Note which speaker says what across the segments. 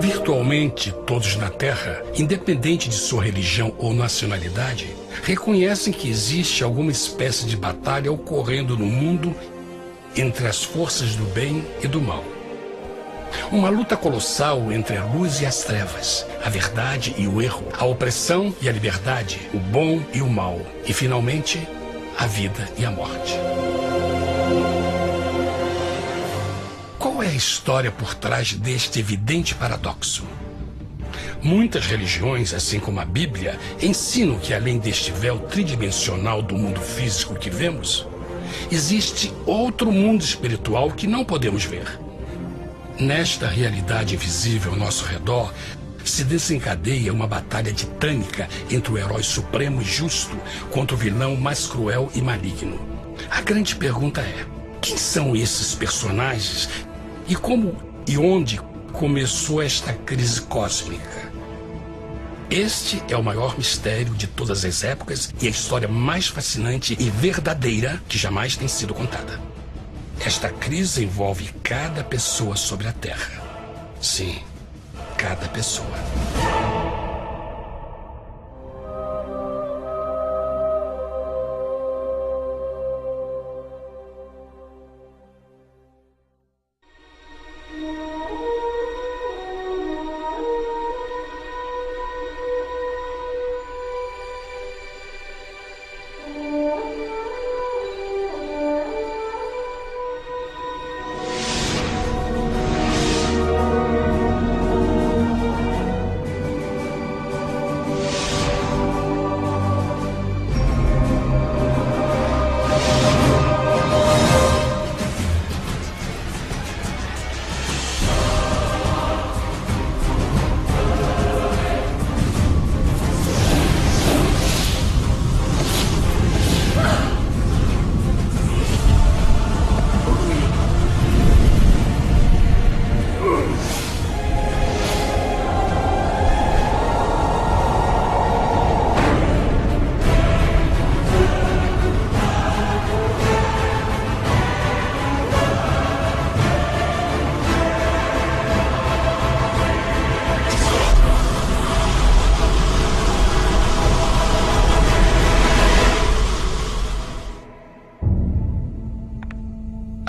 Speaker 1: Virtualmente todos na Terra, independente de sua religião ou nacionalidade, reconhecem que existe alguma espécie de batalha ocorrendo no mundo entre as forças do bem e do mal. Uma luta colossal entre a luz e as trevas, a verdade e o erro, a opressão e a liberdade, o bom e o mal, e finalmente, a vida e a morte. Qual é a história por trás deste evidente paradoxo? Muitas religiões, assim como a Bíblia, ensinam que além deste véu tridimensional do mundo físico que vemos, existe outro mundo espiritual que não podemos ver. Nesta realidade invisível ao nosso redor, se desencadeia uma batalha titânica entre o herói supremo e justo contra o vilão mais cruel e maligno. A grande pergunta é: quem são esses personagens e como e onde começou esta crise cósmica? Este é o maior mistério de todas as épocas e a história mais fascinante e verdadeira que jamais tem sido contada. Esta crise envolve cada pessoa sobre a Terra. Sim, cada pessoa.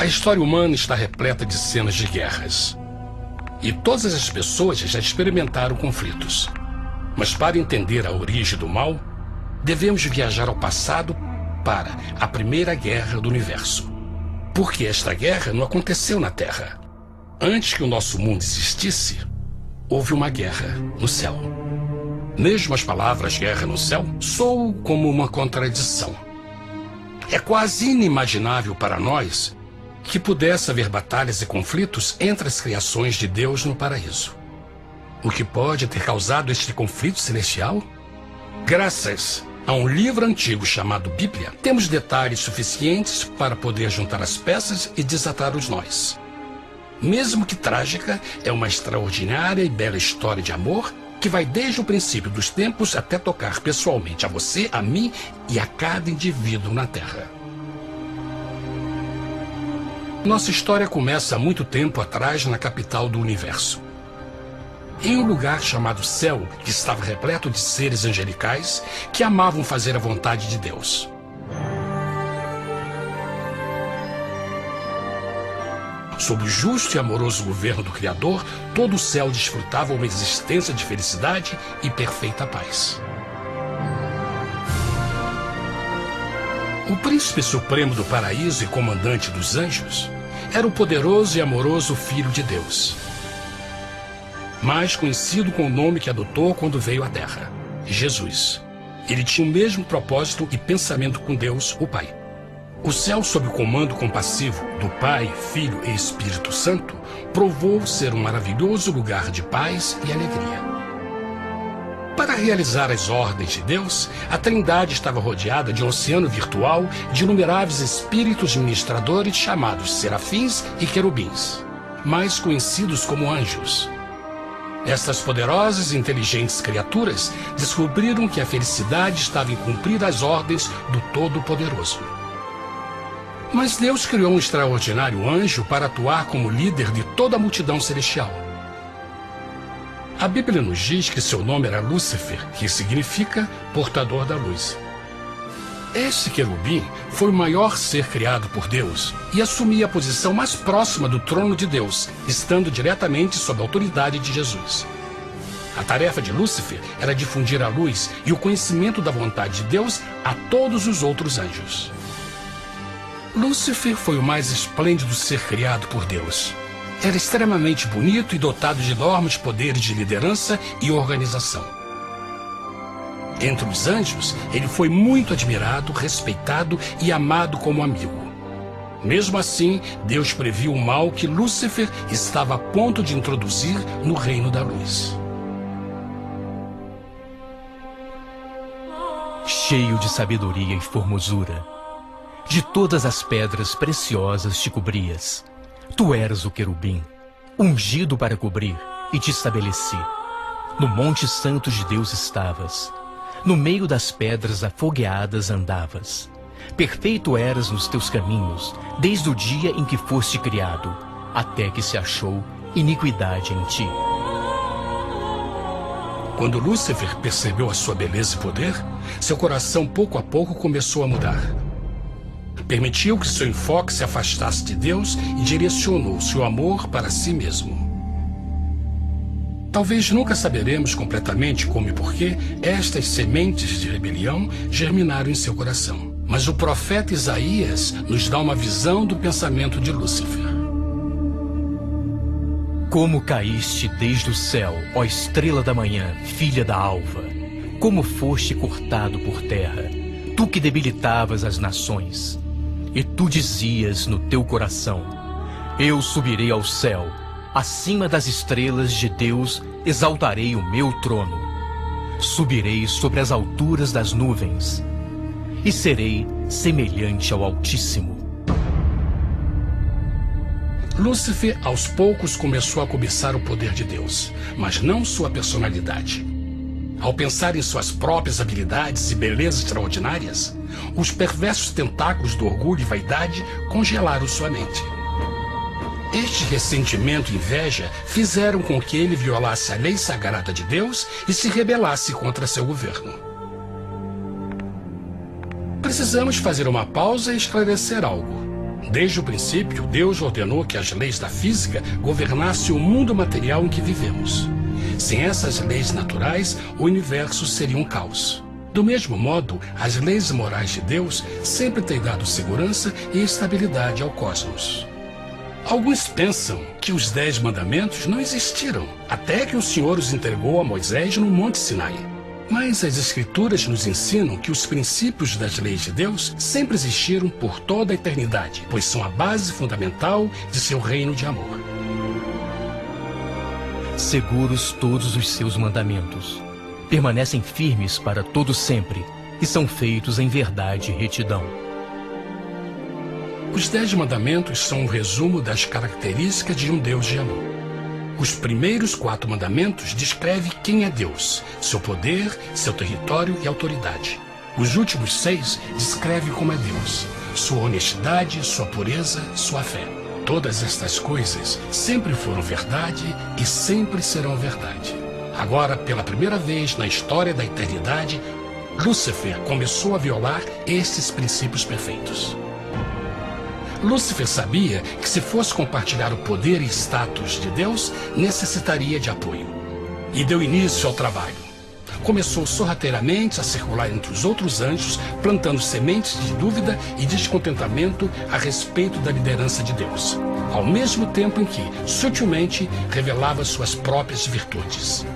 Speaker 1: A história humana está repleta de cenas de guerras. E todas as pessoas já experimentaram conflitos. Mas para entender a origem do mal, devemos viajar ao passado para a Primeira Guerra do Universo. Porque esta guerra não aconteceu na Terra. Antes que o nosso mundo existisse, houve uma guerra no céu. Mesmo as palavras guerra no céu soam como uma contradição. É quase inimaginável para nós que pudesse haver batalhas e conflitos entre as criações de Deus no paraíso. O que pode ter causado este conflito celestial? Graças a um livro antigo chamado Bíblia, temos detalhes suficientes para poder juntar as peças e desatar os nós. Mesmo que trágica, é uma extraordinária e bela história de amor que vai desde o princípio dos tempos até tocar pessoalmente a você, a mim e a cada indivíduo na Terra. Nossa história começa há muito tempo atrás na capital do universo. Em um lugar chamado Céu, que estava repleto de seres angelicais que amavam fazer a vontade de Deus. Sob o justo e amoroso governo do Criador, todo o céu desfrutava uma existência de felicidade e perfeita paz. O príncipe supremo do paraíso e comandante dos anjos era o poderoso e amoroso Filho de Deus, mais conhecido com o nome que adotou quando veio à Terra, Jesus. Ele tinha o mesmo propósito e pensamento com Deus, o Pai. O céu, sob o comando compassivo do Pai, Filho e Espírito Santo, provou ser um maravilhoso lugar de paz e alegria. Para realizar as ordens de Deus, a Trindade estava rodeada de um oceano virtual de inumeráveis espíritos ministradores chamados serafins e querubins, mais conhecidos como anjos. Estas poderosas e inteligentes criaturas descobriram que a felicidade estava em cumprir as ordens do Todo-Poderoso. Mas Deus criou um extraordinário anjo para atuar como líder de toda a multidão celestial. A Bíblia nos diz que seu nome era Lúcifer, que significa portador da luz. Este querubim foi o maior ser criado por Deus e assumia a posição mais próxima do trono de Deus, estando diretamente sob a autoridade de Jesus. A tarefa de Lúcifer era difundir a luz e o conhecimento da vontade de Deus a todos os outros anjos. Lúcifer foi o mais esplêndido ser criado por Deus. Era extremamente bonito e dotado de enormes poderes de liderança e organização. Entre os anjos, ele foi muito admirado, respeitado e amado como amigo. Mesmo assim, Deus previu o mal que Lúcifer estava a ponto de introduzir no reino da luz.
Speaker 2: Cheio de sabedoria e formosura, de todas as pedras preciosas te cobrias. Tu eras o querubim, ungido para cobrir, e te estabeleci. No monte santo de Deus estavas. No meio das pedras afogueadas andavas. Perfeito eras nos teus caminhos, desde o dia em que foste criado, até que se achou iniquidade em ti.
Speaker 1: Quando Lúcifer percebeu a sua beleza e poder, seu coração pouco a pouco começou a mudar. Permitiu que seu enfoque se afastasse de Deus e direcionou seu amor para si mesmo. Talvez nunca saberemos completamente como e porquê estas sementes de rebelião germinaram em seu coração. Mas o profeta Isaías nos dá uma visão do pensamento de Lúcifer.
Speaker 2: Como caíste desde o céu, ó estrela da manhã, filha da alva! Como foste cortado por terra, tu que debilitavas as nações! E tu dizias no teu coração: eu subirei ao céu, acima das estrelas de Deus exaltarei o meu trono. Subirei sobre as alturas das nuvens e serei semelhante ao Altíssimo.
Speaker 1: Lúcifer, aos poucos, começou a cobiçar o poder de Deus, mas não sua personalidade. Ao pensar em suas próprias habilidades e belezas extraordinárias, os perversos tentáculos do orgulho e vaidade congelaram sua mente. Este ressentimento e inveja fizeram com que ele violasse a lei sagrada de Deus e se rebelasse contra seu governo. Precisamos fazer uma pausa e esclarecer algo. Desde o princípio, Deus ordenou que as leis da física governassem o mundo material em que vivemos. Sem essas leis naturais, o universo seria um caos. Do mesmo modo, as leis morais de Deus sempre têm dado segurança e estabilidade ao cosmos. Alguns pensam que os 10 mandamentos não existiram, até que o Senhor os entregou a Moisés no Monte Sinai. Mas as Escrituras nos ensinam que os princípios das leis de Deus sempre existiram por toda a eternidade, pois são a base fundamental de seu reino de amor.
Speaker 2: Seguros todos os seus mandamentos, permanecem firmes para todo sempre e são feitos em verdade e retidão.
Speaker 1: Os 10 mandamentos são um resumo das características de um Deus de amor. Os primeiros 4 mandamentos descrevem quem é Deus, seu poder, seu território e autoridade. Os últimos 6 descrevem como é Deus, sua honestidade, sua pureza, sua fé. Todas estas coisas sempre foram verdade e sempre serão verdade. Agora, pela primeira vez na história da eternidade, Lúcifer começou a violar estes princípios perfeitos. Lúcifer sabia que se fosse compartilhar o poder e status de Deus, necessitaria de apoio. E deu início ao trabalho. Começou sorrateiramente a circular entre os outros anjos, plantando sementes de dúvida e descontentamento a respeito da liderança de Deus, ao mesmo tempo em que, sutilmente, revelava suas próprias virtudes.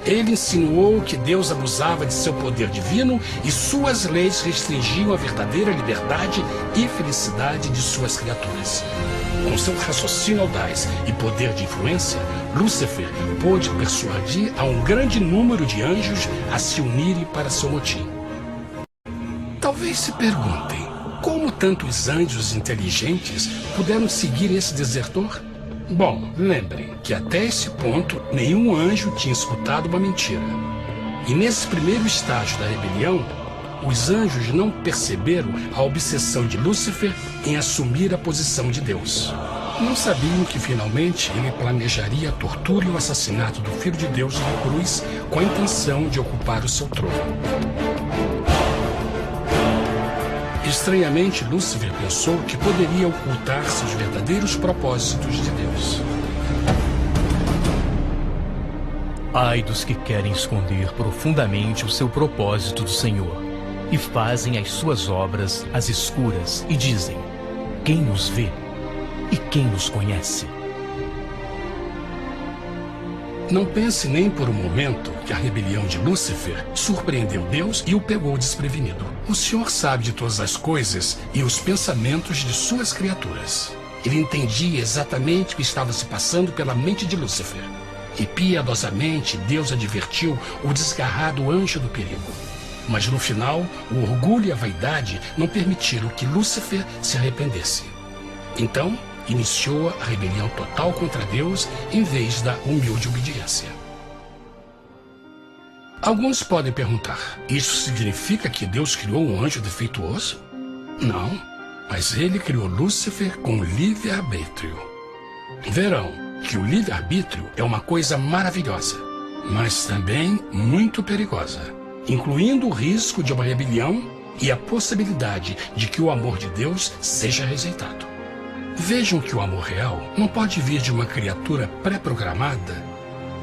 Speaker 1: Ele insinuou que Deus abusava de seu poder divino e suas leis restringiam a verdadeira liberdade e felicidade de suas criaturas. Com seu raciocínio audaz e poder de influência, Lúcifer pôde persuadir a um grande número de anjos a se unirem para seu motim. Talvez se perguntem, como tantos anjos inteligentes puderam seguir esse desertor? Bom, lembrem que até esse ponto nenhum anjo tinha escutado uma mentira. E nesse primeiro estágio da rebelião, os anjos não perceberam a obsessão de Lúcifer em assumir a posição de Deus. Não sabiam que finalmente ele planejaria a tortura e o assassinato do Filho de Deus na cruz com a intenção de ocupar o seu trono. Estranhamente, Lúcifer pensou que poderia ocultar seus verdadeiros propósitos de Deus.
Speaker 2: Ai dos que querem esconder profundamente o seu propósito do Senhor e fazem as suas obras às escuras e dizem: quem nos vê e quem nos conhece?
Speaker 1: Não pense nem por um momento que a rebelião de Lúcifer surpreendeu Deus e o pegou desprevenido. O Senhor sabe de todas as coisas e os pensamentos de suas criaturas. Ele entendia exatamente o que estava se passando pela mente de Lúcifer. E piedosamente Deus advertiu o desgarrado anjo do perigo. Mas no final, o orgulho e a vaidade não permitiram que Lúcifer se arrependesse. Então, iniciou a rebelião total contra Deus em vez da humilde obediência. Alguns podem perguntar: isso significa que Deus criou um anjo defeituoso? Não, mas ele criou Lúcifer com livre-arbítrio. Verão que o livre-arbítrio é uma coisa maravilhosa, mas também muito perigosa, incluindo o risco de uma rebelião e a possibilidade de que o amor de Deus seja rejeitado. Vejam que o amor real não pode vir de uma criatura pré-programada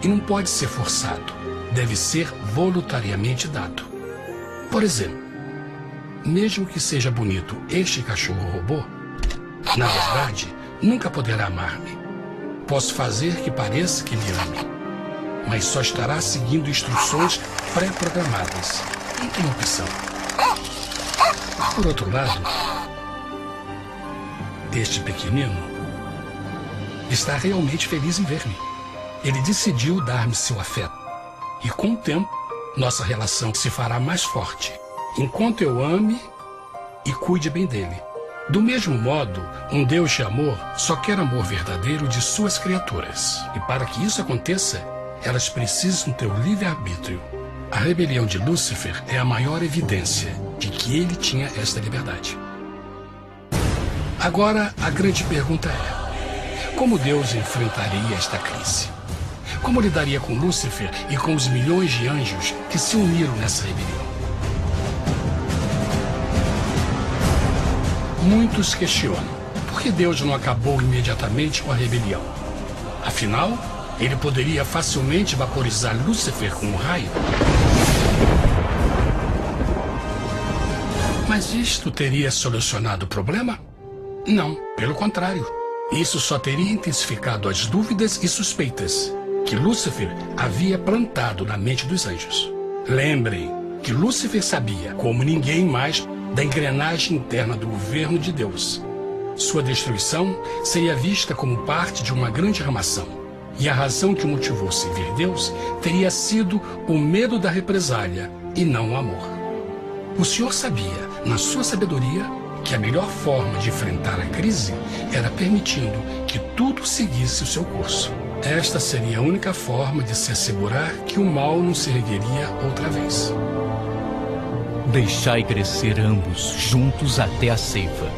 Speaker 1: e não pode ser forçado, deve ser voluntariamente dado. Por exemplo, mesmo que seja bonito este cachorro robô, na verdade, nunca poderá amar-me. Posso fazer que pareça que me ame, mas só estará seguindo instruções pré-programadas. Não tem opção. Por outro lado, este pequenino está realmente feliz em ver-me. Ele decidiu dar-me seu afeto. E com o tempo, nossa relação se fará mais forte, enquanto eu ame e cuide bem dele. Do mesmo modo, um Deus de amor só quer amor verdadeiro de suas criaturas. E para que isso aconteça, elas precisam ter o livre-arbítrio. A rebelião de Lúcifer é a maior evidência de que ele tinha esta liberdade. Agora, a grande pergunta é: como Deus enfrentaria esta crise? Como lidaria com Lúcifer e com os milhões de anjos que se uniram nessa rebelião? Muitos questionam: por que Deus não acabou imediatamente com a rebelião? Afinal, ele poderia facilmente vaporizar Lúcifer com um raio. Mas isto teria solucionado o problema? Não, pelo contrário. Isso só teria intensificado as dúvidas e suspeitas que Lúcifer havia plantado na mente dos anjos. Lembrem que Lúcifer sabia, como ninguém mais, da engrenagem interna do governo de Deus. Sua destruição seria vista como parte de uma grande armação, e a razão que o motivou a servir Deus teria sido o medo da represália e não o amor. O Senhor sabia, na sua sabedoria, que a melhor forma de enfrentar a crise era permitindo que tudo seguisse o seu curso. Esta seria a única forma de se assegurar que o mal não se ergueria outra vez.
Speaker 2: Deixai crescer ambos juntos até a ceifa.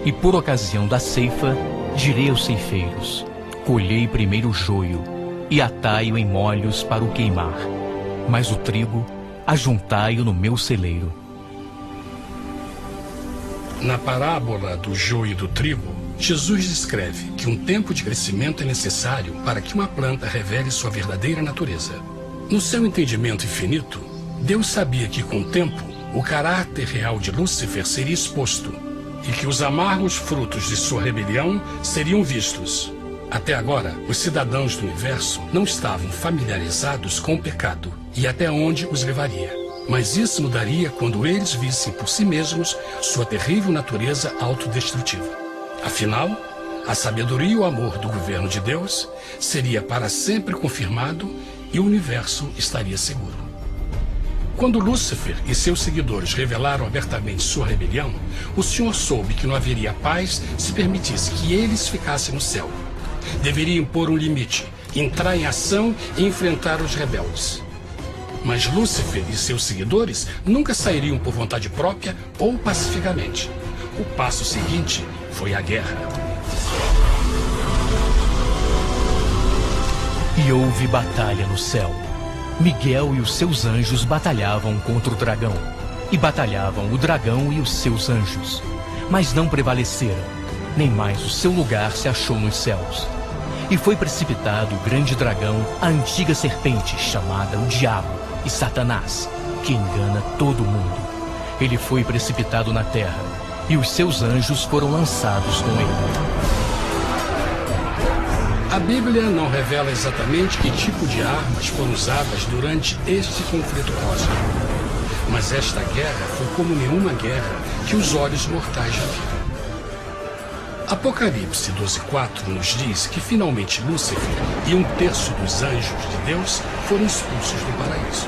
Speaker 2: E por ocasião da ceifa, direi aos ceifeiros: colhei primeiro o joio e atai-o em molhos para o queimar, mas o trigo ajuntai-o no meu celeiro.
Speaker 1: Na parábola do joio e do trigo, Jesus descreve que um tempo de crescimento é necessário para que uma planta revele sua verdadeira natureza. No seu entendimento infinito, Deus sabia que com o tempo, o caráter real de Lúcifer seria exposto e que os amargos frutos de sua rebelião seriam vistos. Até agora, os cidadãos do universo não estavam familiarizados com o pecado e até onde os levaria. Mas isso mudaria quando eles vissem por si mesmos sua terrível natureza autodestrutiva. Afinal, a sabedoria e o amor do governo de Deus seria para sempre confirmado e o universo estaria seguro. Quando Lúcifer e seus seguidores revelaram abertamente sua rebelião, o Senhor soube que não haveria paz se permitisse que eles ficassem no céu. Deveria impor um limite, entrar em ação e enfrentar os rebeldes. Mas Lúcifer e seus seguidores nunca sairiam por vontade própria ou pacificamente. O passo seguinte foi a guerra.
Speaker 2: houve batalha no céu. Miguel e os seus anjos batalhavam contra o dragão. E batalhavam o dragão e os seus anjos. Mas não prevaleceram, nem mais o seu lugar se achou nos céus. E foi precipitado o grande dragão, a antiga serpente, chamada o Diabo e Satanás, que engana todo mundo. Ele foi precipitado na terra, e os seus anjos foram lançados com ele.
Speaker 1: A Bíblia não revela exatamente que tipo de armas foram usadas durante este conflito cósmico. Mas esta guerra foi como nenhuma guerra que os olhos mortais já viram. Apocalipse 12:4 nos diz que finalmente Lúcifer e 1/3 dos anjos de Deus foram expulsos do paraíso.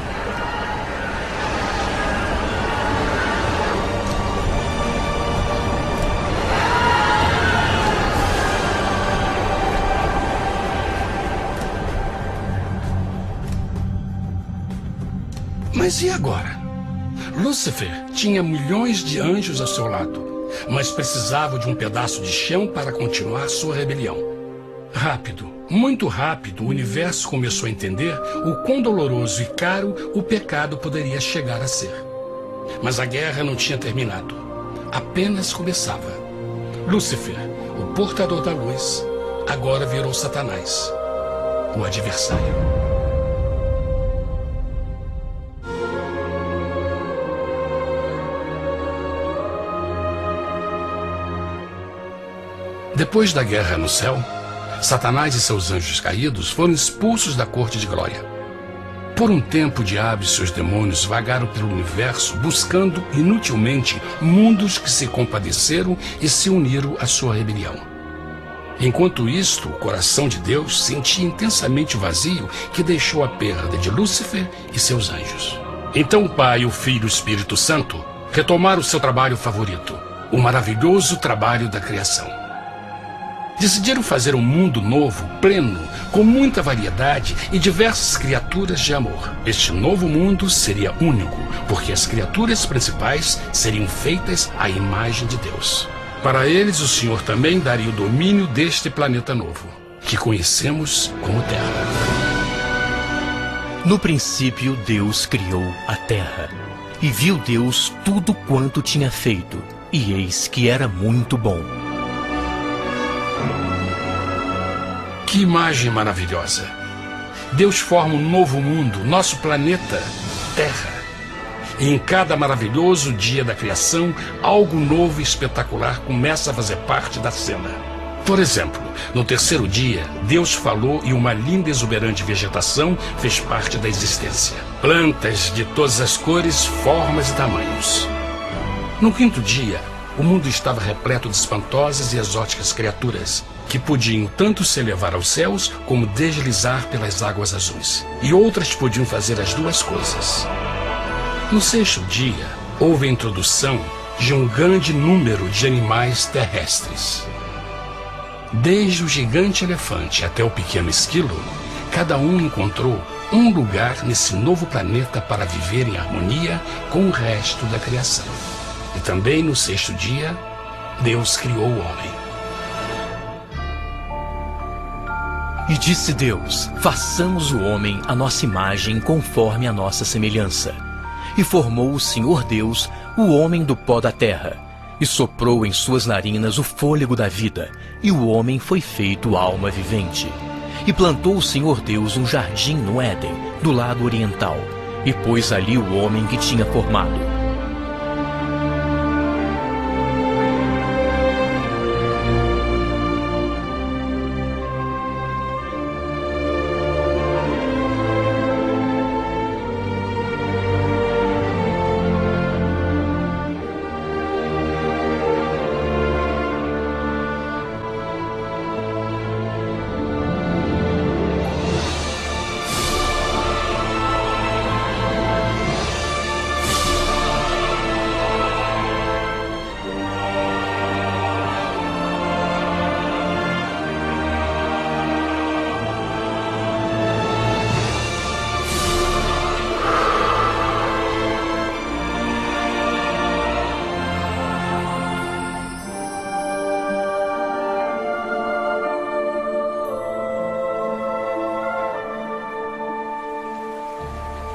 Speaker 1: Mas e agora? Lúcifer tinha milhões de anjos ao seu lado, mas precisava de um pedaço de chão para continuar sua rebelião. Rápido, muito rápido, o universo começou a entender o quão doloroso e caro o pecado poderia chegar a ser. Mas a guerra não tinha terminado, apenas começava. Lúcifer, o portador da luz, agora virou Satanás, o adversário. Depois da guerra no céu, Satanás e seus anjos caídos foram expulsos da corte de glória. Por um tempo, o diabo e seus demônios vagaram pelo universo buscando inutilmente mundos que se compadeceram e se uniram à sua rebelião. Enquanto isto, o coração de Deus sentia intensamente o vazio que deixou a perda de Lúcifer e seus anjos. Então o Pai, o Filho e o Espírito Santo retomaram o seu trabalho favorito, o maravilhoso trabalho da criação. Decidiram fazer um mundo novo, pleno, com muita variedade e diversas criaturas de amor. Este novo mundo seria único, porque as criaturas principais seriam feitas à imagem de Deus. Para eles, o Senhor também daria o domínio deste planeta novo, que conhecemos como Terra.
Speaker 2: No princípio, Deus criou a terra. E viu Deus tudo quanto tinha feito, e eis que era muito bom.
Speaker 1: Que imagem maravilhosa! Deus forma um novo mundo, nosso planeta, Terra. E em cada maravilhoso dia da criação, algo novo e espetacular começa a fazer parte da cena. Por exemplo, no terceiro dia, Deus falou e uma linda e exuberante vegetação fez parte da existência. Plantas de todas as cores, formas e tamanhos. No quinto dia, o mundo estava repleto de espantosas e exóticas criaturas, que podiam tanto se elevar aos céus como deslizar pelas águas azuis. E outras podiam fazer as duas coisas. No sexto dia, houve a introdução de um grande número de animais terrestres. Desde o gigante elefante até o pequeno esquilo, cada um encontrou um lugar nesse novo planeta para viver em harmonia com o resto da criação. E também no sexto dia, Deus criou o homem.
Speaker 2: E disse Deus: façamos o homem à nossa imagem, conforme a nossa semelhança. E formou o Senhor Deus o homem do pó da terra, e soprou em suas narinas o fôlego da vida, e o homem foi feito alma vivente. E plantou o Senhor Deus um jardim no Éden, do lado oriental, e pôs ali o homem que tinha formado.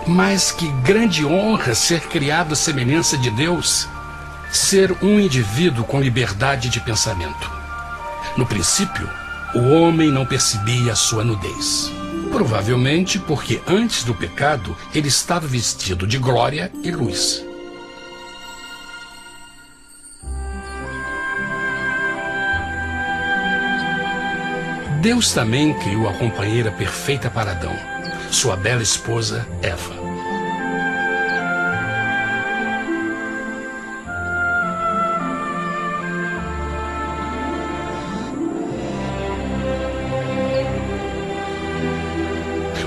Speaker 1: Mas que grande honra ser criado à semelhança de Deus, ser um indivíduo com liberdade de pensamento. No princípio, o homem não percebia a sua nudez. Provavelmente porque antes do pecado ele estava vestido de glória e luz. Deus também criou a companheira perfeita para Adão, sua bela esposa Eva.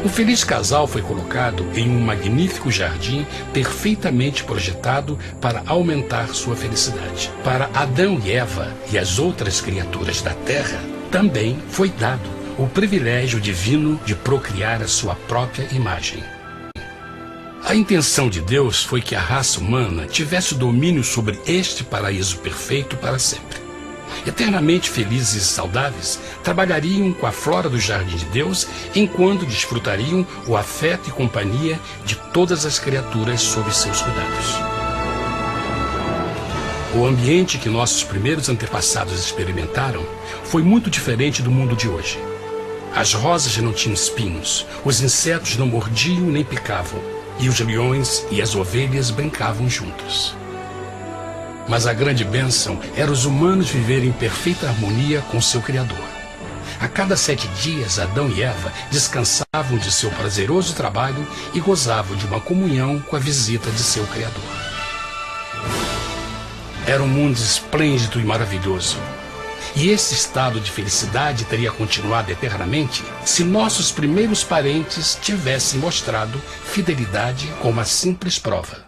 Speaker 1: O feliz casal foi colocado em um magnífico jardim perfeitamente projetado para aumentar sua felicidade. Para Adão e Eva e as outras criaturas da terra, também foi dado o privilégio divino de procriar a sua própria imagem. A intenção de Deus foi que a raça humana tivesse domínio sobre este paraíso perfeito para sempre. Eternamente felizes e saudáveis, trabalhariam com a flora do jardim de Deus, enquanto desfrutariam o afeto e companhia de todas as criaturas sob seus cuidados. O ambiente que nossos primeiros antepassados experimentaram foi muito diferente do mundo de hoje. As rosas não tinham espinhos, os insetos não mordiam nem picavam, e os leões e as ovelhas brincavam juntos. Mas a grande bênção era os humanos viverem em perfeita harmonia com seu Criador. A cada 7 dias, Adão e Eva descansavam de seu prazeroso trabalho e gozavam de uma comunhão com a visita de seu Criador. Era um mundo esplêndido e maravilhoso. E esse estado de felicidade teria continuado eternamente se nossos primeiros parentes tivessem mostrado fidelidade com uma simples prova.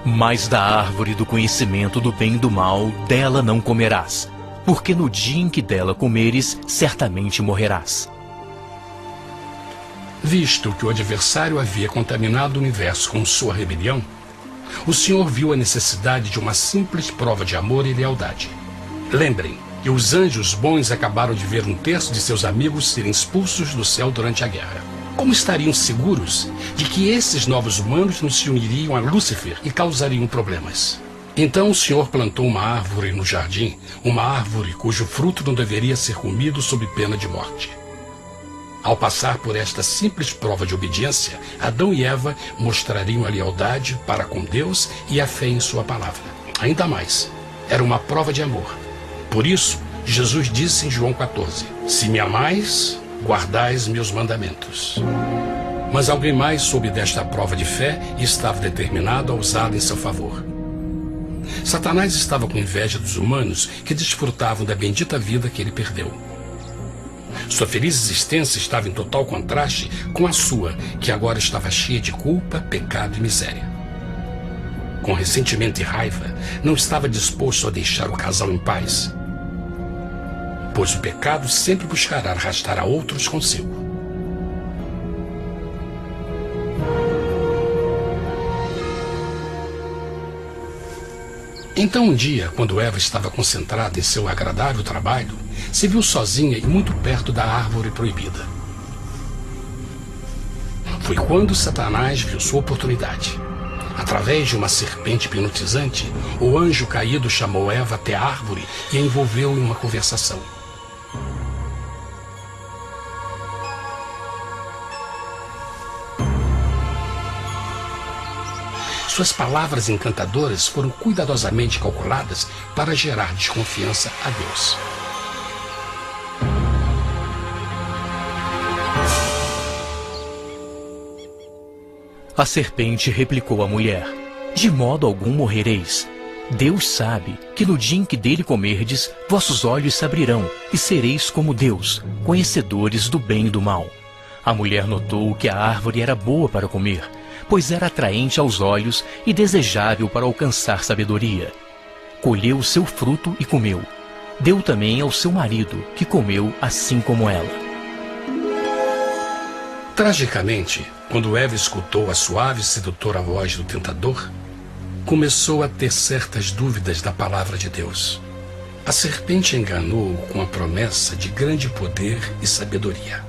Speaker 2: Mas da árvore do conhecimento do bem e do mal, dela não comerás, porque no dia em que dela comeres, certamente morrerás.
Speaker 1: Visto que o adversário havia contaminado o universo com sua rebelião, o Senhor viu a necessidade de uma simples prova de amor e lealdade. Lembrem que os anjos bons acabaram de ver 1/3 de seus amigos serem expulsos do céu durante a guerra. Como estariam seguros de que esses novos humanos não se uniriam a Lúcifer e causariam problemas? Então o Senhor plantou uma árvore no jardim, uma árvore cujo fruto não deveria ser comido sob pena de morte. Ao passar por esta simples prova de obediência, Adão e Eva mostrariam a lealdade para com Deus e a fé em sua palavra. Ainda mais, era uma prova de amor. Por isso, Jesus disse em João 14, se me amais, guardais meus mandamentos. Mas alguém mais soube desta prova de fé e estava determinado a usá-la em seu favor. Satanás estava com inveja dos humanos que desfrutavam da bendita vida que ele perdeu. Sua feliz existência estava em total contraste com a sua, que agora estava cheia de culpa, pecado e miséria. Com ressentimento e raiva, não estava disposto a deixar o casal em paz, pois o pecado sempre buscará arrastar a outros consigo. Então um dia, quando Eva estava concentrada em seu agradável trabalho, se viu sozinha e muito perto da árvore proibida. Foi quando Satanás viu sua oportunidade. Através de uma serpente hipnotizante, o anjo caído chamou Eva até a árvore e a envolveu em uma conversação. Suas palavras encantadoras foram cuidadosamente calculadas para gerar desconfiança a Deus.
Speaker 2: A serpente replicou à mulher, de modo algum morrereis. Deus sabe que no dia em que dele comerdes, vossos olhos se abrirão, e sereis como Deus, conhecedores do bem e do mal. A mulher notou que a árvore era boa para comer, pois era atraente aos olhos e desejável para alcançar sabedoria. Colheu o seu fruto e comeu. Deu também ao seu marido, que comeu assim como ela.
Speaker 1: Tragicamente, quando Eva escutou a suave e sedutora voz do tentador, começou a ter certas dúvidas da palavra de Deus. A serpente enganou-o com a promessa de grande poder e sabedoria.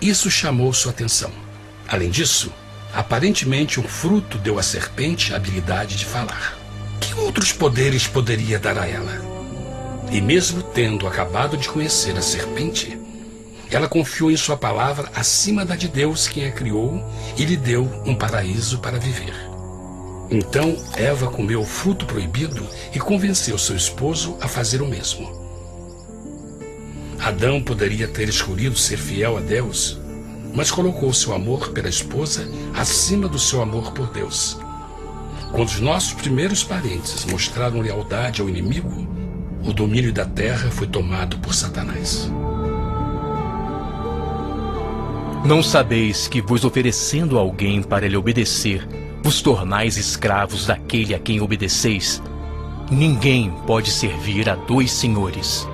Speaker 1: Isso chamou sua atenção. Além disso, aparentemente um fruto deu à serpente a habilidade de falar. Que outros poderes poderia dar a ela? E mesmo tendo acabado de conhecer a serpente, ela confiou em sua palavra acima da de Deus, quem a criou, e lhe deu um paraíso para viver. Então Eva comeu o fruto proibido e convenceu seu esposo a fazer o mesmo. Adão poderia ter escolhido ser fiel a Deus, mas colocou seu amor pela esposa acima do seu amor por Deus. Quando os nossos primeiros parentes mostraram lealdade ao inimigo, o domínio da terra foi tomado por Satanás.
Speaker 2: Não sabeis que, vos oferecendo a alguém para lhe obedecer, vos tornais escravos daquele a quem obedeceis? Ninguém pode servir a dois senhores.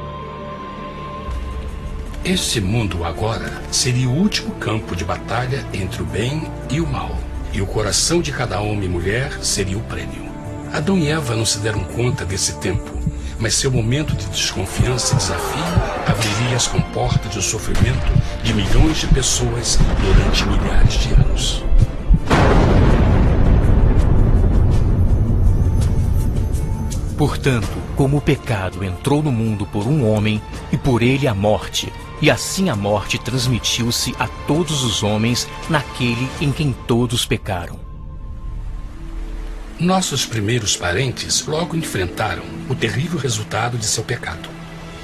Speaker 1: Este mundo agora seria o último campo de batalha entre o bem e o mal, e o coração de cada homem e mulher seria o prêmio. Adão e Eva não se deram conta desse tempo, mas seu momento de desconfiança e desafio abriria as comportas do sofrimento de milhões de pessoas durante milhares de anos.
Speaker 2: Portanto, como o pecado entrou no mundo por um homem, e por ele a morte, e assim a morte transmitiu-se a todos os homens naquele em quem todos pecaram.
Speaker 1: Nossos primeiros parentes logo enfrentaram o terrível resultado de seu pecado.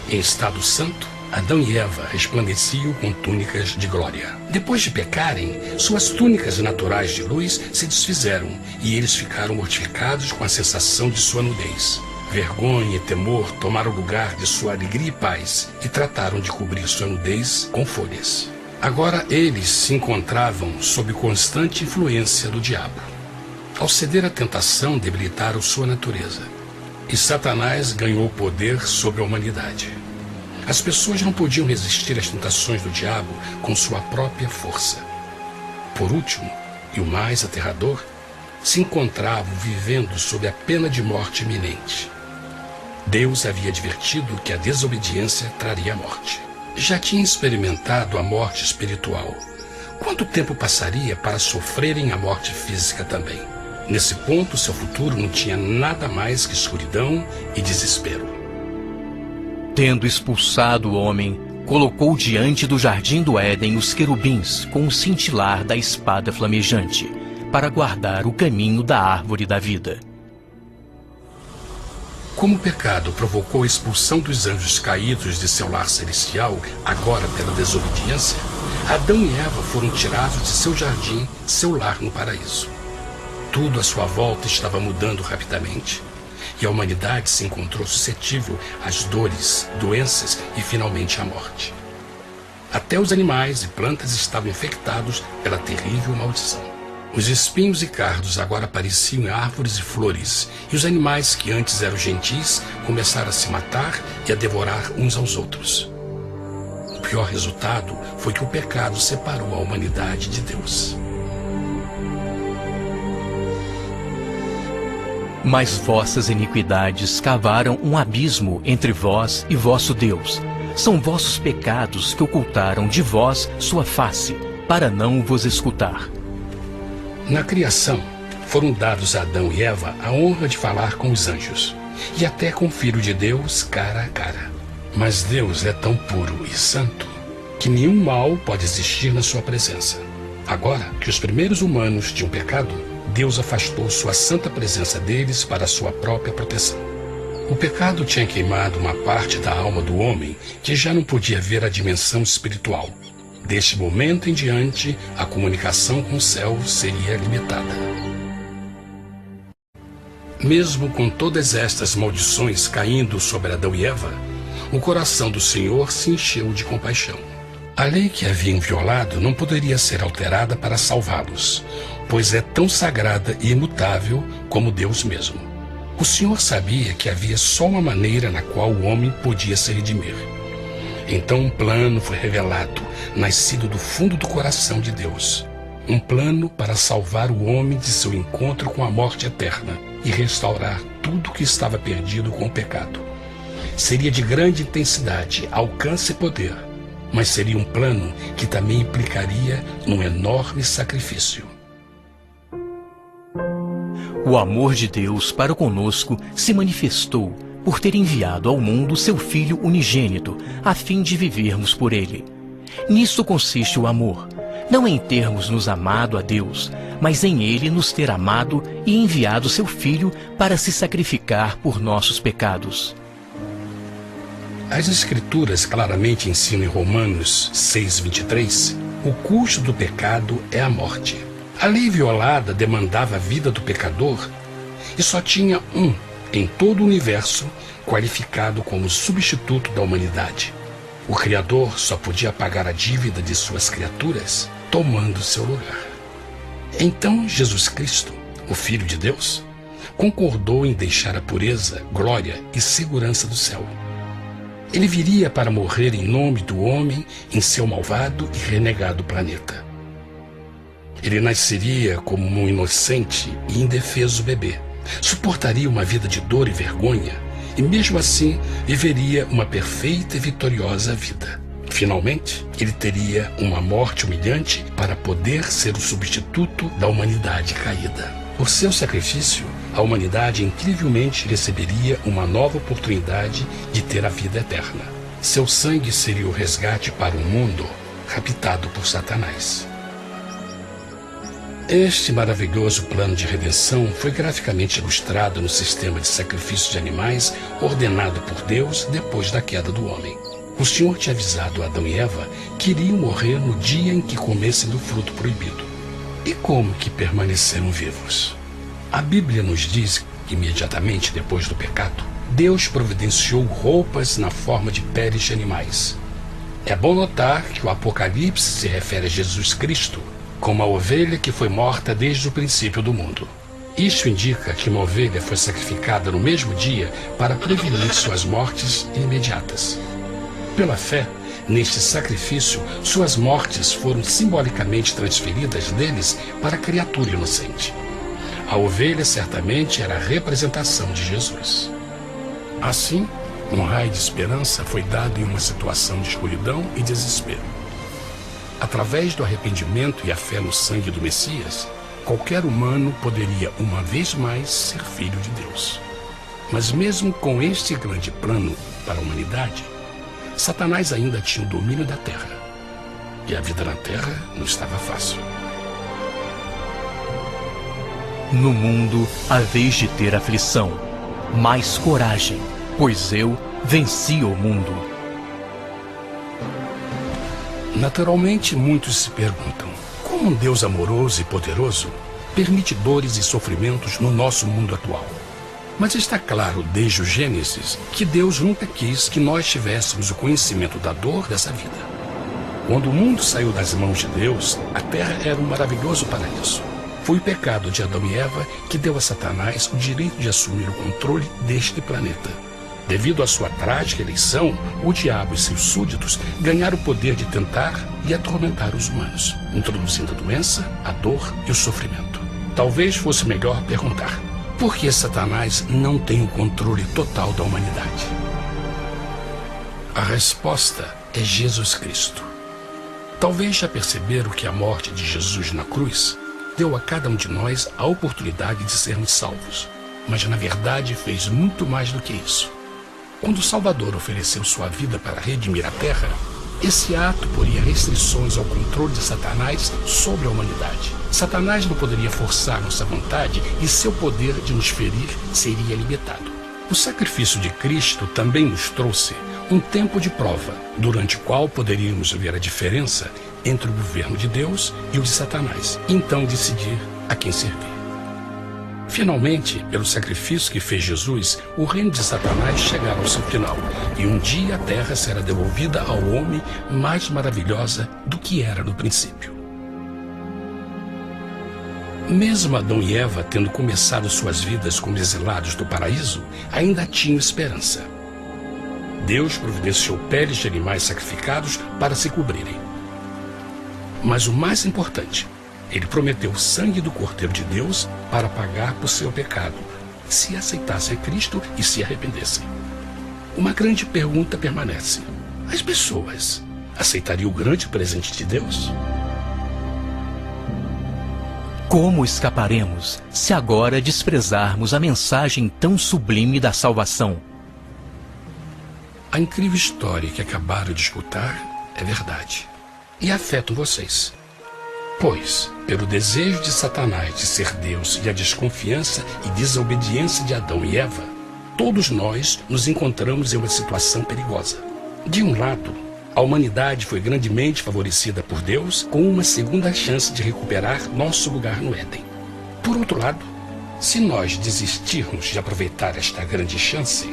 Speaker 1: Em estado santo, Adão e Eva resplandeciam com túnicas de glória. Depois de pecarem, suas túnicas naturais de luz se desfizeram e eles ficaram mortificados com a sensação de sua nudez. Vergonha e temor tomaram lugar de sua alegria e paz e trataram de cobrir sua nudez com folhas. Agora eles se encontravam sob constante influência do diabo. Ao ceder à tentação, debilitaram sua natureza, e Satanás ganhou poder sobre a humanidade. As pessoas não podiam resistir às tentações do diabo com sua própria força. Por último, e o mais aterrador, se encontravam vivendo sob a pena de morte iminente. Deus havia advertido que a desobediência traria a morte. Já tinha experimentado a morte espiritual. Quanto tempo passaria para sofrerem a morte física também? Nesse ponto, seu futuro não tinha nada mais que escuridão e desespero.
Speaker 2: Tendo expulsado o homem, colocou diante do jardim do Éden os querubins com o cintilar da espada flamejante, para guardar o caminho da árvore da vida.
Speaker 1: Como o pecado provocou a expulsão dos anjos caídos de seu lar celestial, agora pela desobediência, Adão e Eva foram tirados de seu jardim, seu lar no paraíso. Tudo à sua volta estava mudando rapidamente, e a humanidade se encontrou suscetível às dores, doenças e finalmente à morte. Até os animais e plantas estavam infectados pela terrível maldição. Os espinhos e cardos agora apareciam em árvores e flores, e os animais que antes eram gentis começaram a se matar e a devorar uns aos outros. O pior resultado foi que o pecado separou a humanidade de Deus.
Speaker 2: Mas vossas iniquidades cavaram um abismo entre vós e vosso Deus. São vossos pecados que ocultaram de vós sua face, para não vos escutar.
Speaker 1: Na criação, foram dados a Adão e Eva a honra de falar com os anjos, e até com o Filho de Deus cara a cara. Mas Deus é tão puro e santo que nenhum mal pode existir na sua presença. Agora que os primeiros humanos tinham pecado, Deus afastou sua santa presença deles para a sua própria proteção. O pecado tinha queimado uma parte da alma do homem que já não podia ver a dimensão espiritual. Deste momento em diante, a comunicação com o céu seria limitada. Mesmo com todas estas maldições caindo sobre Adão e Eva, o coração do Senhor se encheu de compaixão. A lei que haviam violado não poderia ser alterada para salvá-los, pois é tão sagrada e imutável como Deus mesmo. O Senhor sabia que havia só uma maneira na qual o homem podia se redimir. Então um plano foi revelado, nascido do fundo do coração de Deus. Um plano para salvar o homem de seu encontro com a morte eterna e restaurar tudo que estava perdido com o pecado. Seria de grande intensidade, alcance e poder, mas seria um plano que também implicaria num enorme sacrifício.
Speaker 2: O amor de Deus para conosco se manifestou por ter enviado ao mundo seu Filho unigênito, a fim de vivermos por ele. Nisso consiste o amor, não em termos nos amado a Deus, mas em ele nos ter amado e enviado seu Filho para se sacrificar por nossos pecados.
Speaker 1: As Escrituras claramente ensinam em Romanos 6:23, o custo do pecado é a morte. A lei violada demandava a vida do pecador e só tinha um em todo o universo qualificado como substituto da humanidade. O Criador só podia pagar a dívida de suas criaturas tomando seu lugar. Então Jesus Cristo, o Filho de Deus, concordou em deixar a pureza, glória e segurança do céu. Ele viria para morrer em nome do homem em seu malvado e renegado planeta. Ele nasceria como um inocente e indefeso bebê, suportaria uma vida de dor e vergonha e mesmo assim viveria uma perfeita e vitoriosa vida. Finalmente, ele teria uma morte humilhante para poder ser o substituto da humanidade caída. Por seu sacrifício, a humanidade incrivelmente receberia uma nova oportunidade de ter a vida eterna. Seu sangue seria o resgate para um mundo raptado por Satanás. Este maravilhoso plano de redenção foi graficamente ilustrado no sistema de sacrifício de animais ordenado por Deus depois da queda do homem. O Senhor tinha avisado Adão e Eva que iriam morrer no dia em que comessem do fruto proibido. E como que permaneceram vivos? A Bíblia nos diz que imediatamente depois do pecado, Deus providenciou roupas na forma de peles de animais. É bom notar que o Apocalipse se refere a Jesus Cristo como a ovelha que foi morta desde o princípio do mundo. Isto indica que uma ovelha foi sacrificada no mesmo dia para prevenir suas mortes imediatas. Pela fé, neste sacrifício, suas mortes foram simbolicamente transferidas deles para a criatura inocente. A ovelha certamente era a representação de Jesus. Assim, um raio de esperança foi dado em uma situação de escuridão e desespero. Através do arrependimento e a fé no sangue do Messias, qualquer humano poderia uma vez mais ser filho de Deus. Mas mesmo com este grande plano para a humanidade, Satanás ainda tinha o domínio da terra. E a vida na terra não estava fácil.
Speaker 2: No mundo haveis de ter aflição, mas coragem, pois eu venci o mundo.
Speaker 1: Naturalmente, muitos se perguntam, como um Deus amoroso e poderoso permite dores e sofrimentos no nosso mundo atual? Mas está claro desde o Gênesis que Deus nunca quis que nós tivéssemos o conhecimento da dor dessa vida. Quando o mundo saiu das mãos de Deus, a terra era um maravilhoso paraíso. Foi o pecado de Adão e Eva que deu a Satanás o direito de assumir o controle deste planeta. Devido à sua trágica eleição, o diabo e seus súditos ganharam o poder de tentar e atormentar os humanos, introduzindo a doença, a dor e o sofrimento. Talvez fosse melhor perguntar: por que Satanás não tem o controle total da humanidade? A resposta é Jesus Cristo. Talvez já perceberam que a morte de Jesus na cruz deu a cada um de nós a oportunidade de sermos salvos, mas na verdade fez muito mais do que isso. Quando o Salvador ofereceu sua vida para redimir a terra, esse ato poria restrições ao controle de Satanás sobre a humanidade. Satanás não poderia forçar nossa vontade e seu poder de nos ferir seria limitado. O sacrifício de Cristo também nos trouxe um tempo de prova, durante o qual poderíamos ver a diferença entre o governo de Deus e o de Satanás, e então decidir a quem servir. Finalmente, pelo sacrifício que fez Jesus, o reino de Satanás chegará ao seu final, e um dia a terra será devolvida ao homem mais maravilhosa do que era no princípio. Mesmo Adão e Eva tendo começado suas vidas como exilados do paraíso, ainda tinham esperança. Deus providenciou peles de animais sacrificados para se cobrirem. Mas o mais importante, ele prometeu o sangue do Cordeiro de Deus para pagar por seu pecado, se aceitassem Cristo e se arrependessem. Uma grande pergunta permanece: as pessoas aceitaria o grande presente de Deus?
Speaker 2: Como escaparemos se agora desprezarmos a mensagem tão sublime da salvação?
Speaker 1: A incrível história que acabaram de escutar é verdade e afeta vocês. Pois, pelo desejo de Satanás de ser Deus e a desconfiança e desobediência de Adão e Eva, todos nós nos encontramos em uma situação perigosa. De um lado, a humanidade foi grandemente favorecida por Deus com uma segunda chance de recuperar nosso lugar no Éden. Por outro lado, se nós desistirmos de aproveitar esta grande chance,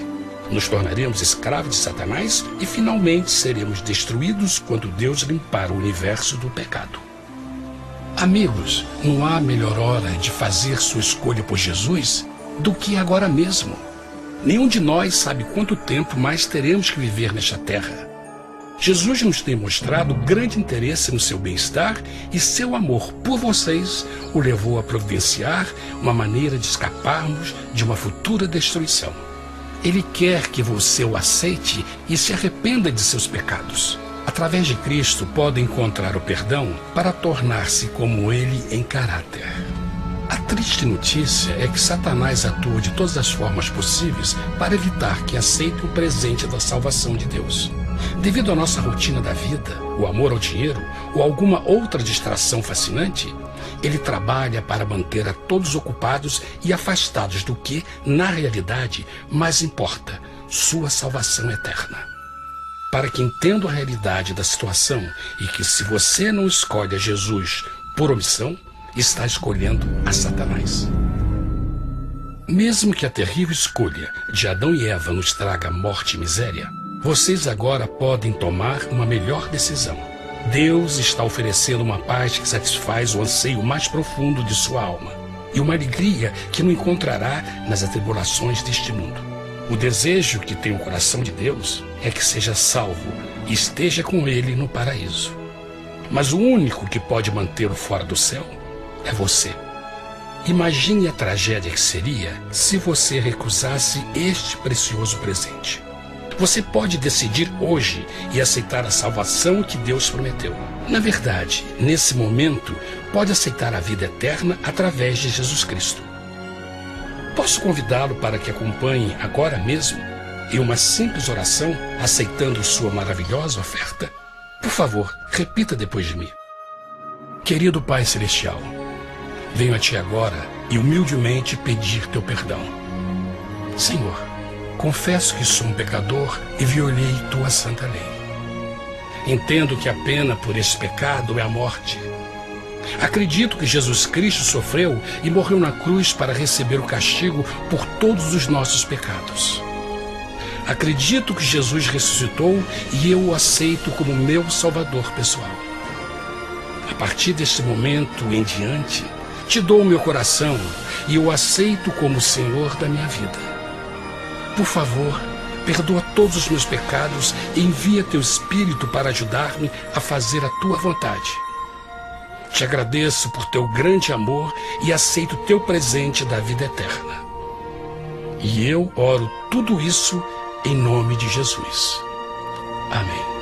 Speaker 1: nos tornaremos escravos de Satanás e finalmente seremos destruídos quando Deus limpar o universo do pecado. Amigos, não há melhor hora de fazer sua escolha por Jesus do que agora mesmo. Nenhum de nós sabe quanto tempo mais teremos que viver nesta terra. Jesus nos tem mostrado grande interesse no seu bem-estar e seu amor por vocês o levou a providenciar uma maneira de escaparmos de uma futura destruição. Ele quer que você o aceite e se arrependa de seus pecados. Através de Cristo, pode encontrar o perdão para tornar-se como Ele em caráter. A triste notícia é que Satanás atua de todas as formas possíveis para evitar que aceite o presente da salvação de Deus. Devido à nossa rotina da vida, o amor ao dinheiro ou alguma outra distração fascinante, ele trabalha para manter a todos ocupados e afastados do que, na realidade, mais importa, sua salvação eterna. Para que entendam a realidade da situação e que se você não escolhe a Jesus por omissão, está escolhendo a Satanás. Mesmo que a terrível escolha de Adão e Eva nos traga morte e miséria, vocês agora podem tomar uma melhor decisão. Deus está oferecendo uma paz que satisfaz o anseio mais profundo de sua alma e uma alegria que não encontrará nas atribulações deste mundo. O desejo que tem o coração de Deus é que seja salvo e esteja com Ele no paraíso. Mas o único que pode mantê-lo fora do céu é você. Imagine a tragédia que seria se você recusasse este precioso presente. Você pode decidir hoje e aceitar a salvação que Deus prometeu. Na verdade, nesse momento, pode aceitar a vida eterna através de Jesus Cristo. Posso convidá-lo para que acompanhe agora mesmo em uma simples oração, aceitando sua maravilhosa oferta? Por favor, repita depois de mim. Querido Pai Celestial, venho a Ti agora e humildemente pedir Teu perdão. Senhor, confesso que sou um pecador e violei Tua santa lei. Entendo que a pena por esse pecado é a morte. Acredito que Jesus Cristo sofreu e morreu na cruz para receber o castigo por todos os nossos pecados. Acredito que Jesus ressuscitou e eu o aceito como meu Salvador pessoal. A partir deste momento em diante, Te dou o meu coração e eu o aceito como o Senhor da minha vida. Por favor, perdoa todos os meus pecados e envia Teu Espírito para ajudar-me a fazer a Tua vontade. Te agradeço por Teu grande amor e aceito Teu presente da vida eterna. E eu oro tudo isso em nome de Jesus. Amém.